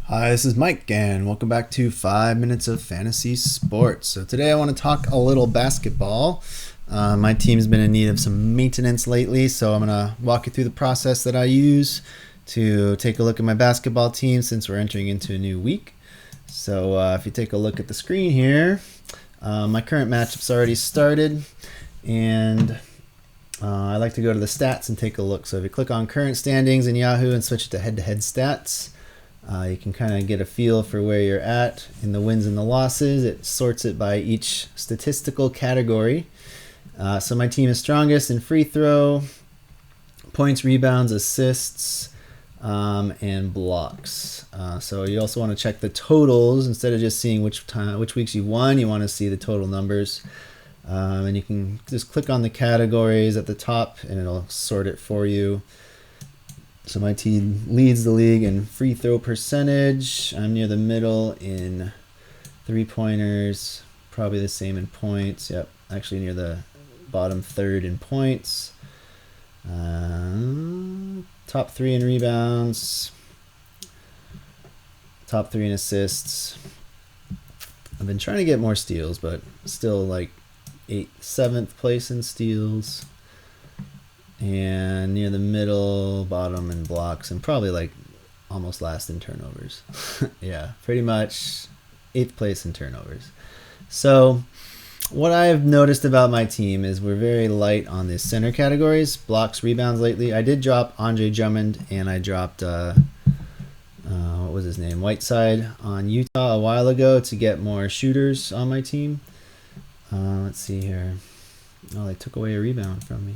Hi, this is Mike, and welcome back to 5 Minutes of Fantasy Sports. So, today I want to talk a little basketball. My team's been in need of some maintenance lately, so I'm going to walk you through the process that I use to take a look at my basketball team since we're entering into a new week. So, if you take a look at the screen here, my current matchup's already started, and I like to go to the stats and take a look. So, if you click on current standings in Yahoo and switch it to head-to-head stats, you can kind of get a feel for where you're at in the wins and the losses. It sorts it by each statistical category. So my team is strongest in free throw, points, rebounds, assists, and blocks. So you also want to check the totals instead of just seeing which weeks you won. You want to see the total numbers. And you can just click on the categories at the top and it'll sort it for you. So my team leads the league in free throw percentage. I'm near the middle in three-pointers. Probably the same in points. Yep, actually near the bottom third in points. Top three in rebounds. Top three in assists. I've been trying to get more steals, but still like 7th place in steals. And near the middle, bottom in blocks, and probably like almost last in turnovers. Yeah, pretty much 8th place in turnovers. So what I've noticed about my team is we're very light on the center categories, blocks, rebounds lately. I did drop Andre Drummond, and I dropped, what was his name, Whiteside on Utah a while ago to get more shooters on my team. Let's see here. Oh, they took away a rebound from me.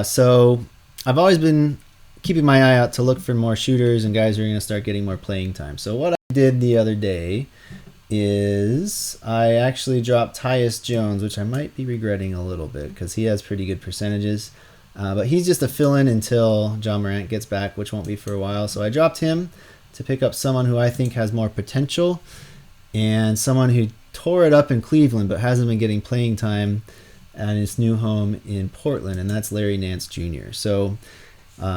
So I've always been keeping my eye out to look for more shooters and guys who are going to start getting more playing time. So what I did the other day is I actually dropped Tyus Jones, which I might be regretting a little bit because he has pretty good percentages. But he's just a fill-in until John Morant gets back, which won't be for a while. So I dropped him to pick up someone who I think has more potential and someone who tore it up in Cleveland but hasn't been getting playing time at his new home in Portland, and that's Larry Nance Jr. So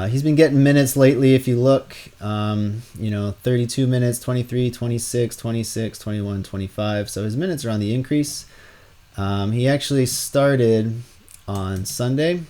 he's been getting minutes lately. If you look, 32 minutes, 23, 26, 26, 21, 25. So his minutes are on the increase. He actually started on Sunday,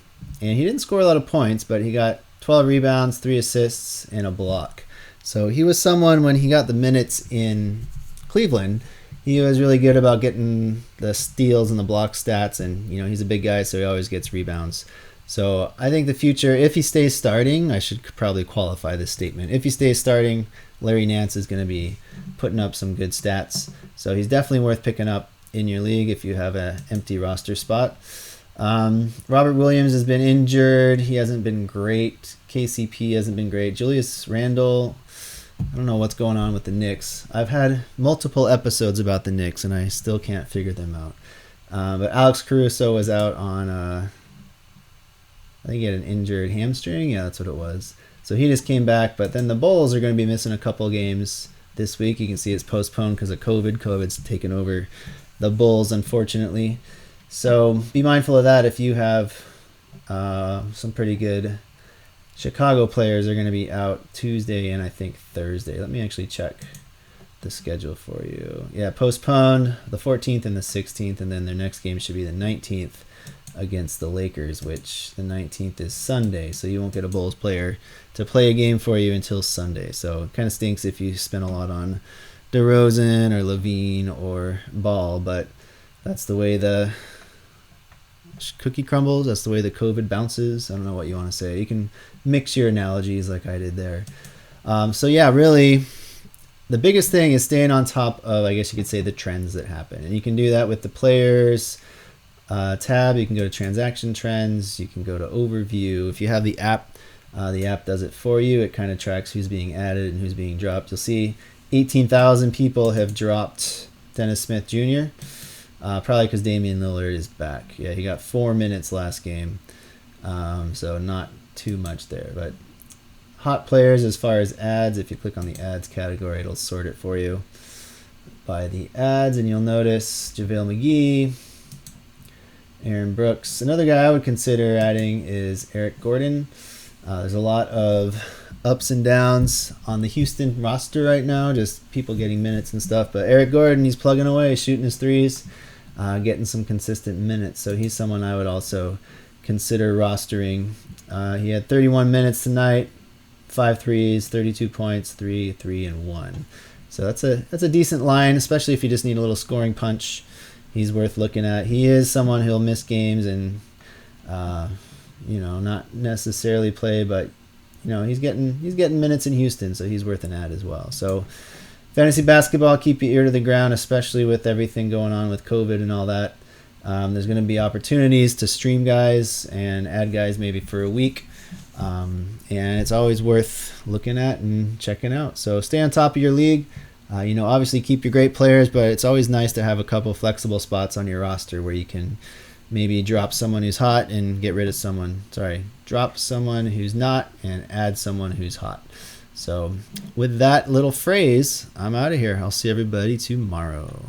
and he didn't score a lot of points, but he got 12 rebounds, 3 assists, and a block. So he was someone, when he got the minutes in Cleveland, he was really good about getting the steals and the block stats, and he's a big guy, so he always gets rebounds. So I think the future, if he stays starting, I should probably qualify this statement. If he stays starting, Larry Nance is going to be putting up some good stats. So he's definitely worth picking up in your league if you have an empty roster spot. Robert Williams has been injured. He hasn't been great. KCP hasn't been great. Julius Randle, I don't know what's going on with the Knicks. I've had multiple episodes about the Knicks, and I still can't figure them out. But Alex Caruso was out on, I think he had an injured hamstring. Yeah, that's what it was. So he just came back, but then the Bulls are going to be missing a couple games this week. You can see it's postponed because of COVID. COVID's taken over the Bulls, unfortunately. So be mindful of that if you have some pretty good Chicago players are going to be out Tuesday and I think Thursday. Let me actually check the schedule for you. Yeah, postponed the 14th and the 16th, and then their next game should be the 19th against the Lakers, which the 19th is Sunday, so you won't get a Bulls player to play a game for you until Sunday. So it kind of stinks if you spend a lot on DeRozan or Levine or Ball, but that's the way the cookie crumbles. That's the way the COVID bounces. I don't know what you want to say. You can mix your analogies like I did there. So yeah, really the biggest thing is staying on top of, I guess you could say, the trends that happen. And you can do that with the players tab. You can go to transaction trends. You can go to overview. If you have the app does it for you. It kind of tracks who's being added and who's being dropped. You'll see 18,000 people have dropped Dennis Smith Jr., probably because Damian Lillard is back. Yeah, he got 4 minutes last game, so not too much there. But hot players as far as ads, if you click on the ads category, it'll sort it for you by the ads, and you'll notice JaVale McGee, Aaron Brooks. Another guy I would consider adding is Eric Gordon. There's a lot of ups and downs on the Houston roster right now, just people getting minutes and stuff. But Eric Gordon, he's plugging away, shooting his threes, getting some consistent minutes. So he's someone I would also consider rostering. He had 31 minutes tonight, 5 threes, 32 points, 3 and 1. So that's a decent line, especially if you just need a little scoring punch. He's worth looking at. He is someone who'll miss games and not necessarily play, but he's getting minutes in Houston, so he's worth an ad as well. So fantasy basketball, keep your ear to the ground, especially with everything going on with COVID and all that. There's going to be opportunities to stream guys and add guys maybe for a week. And it's always worth looking at and checking out. So stay on top of your league. Obviously keep your great players, but it's always nice to have a couple flexible spots on your roster where you can maybe drop someone who's hot and get rid of drop someone who's not and add someone who's hot. So with that little phrase, I'm out of here. I'll see everybody tomorrow.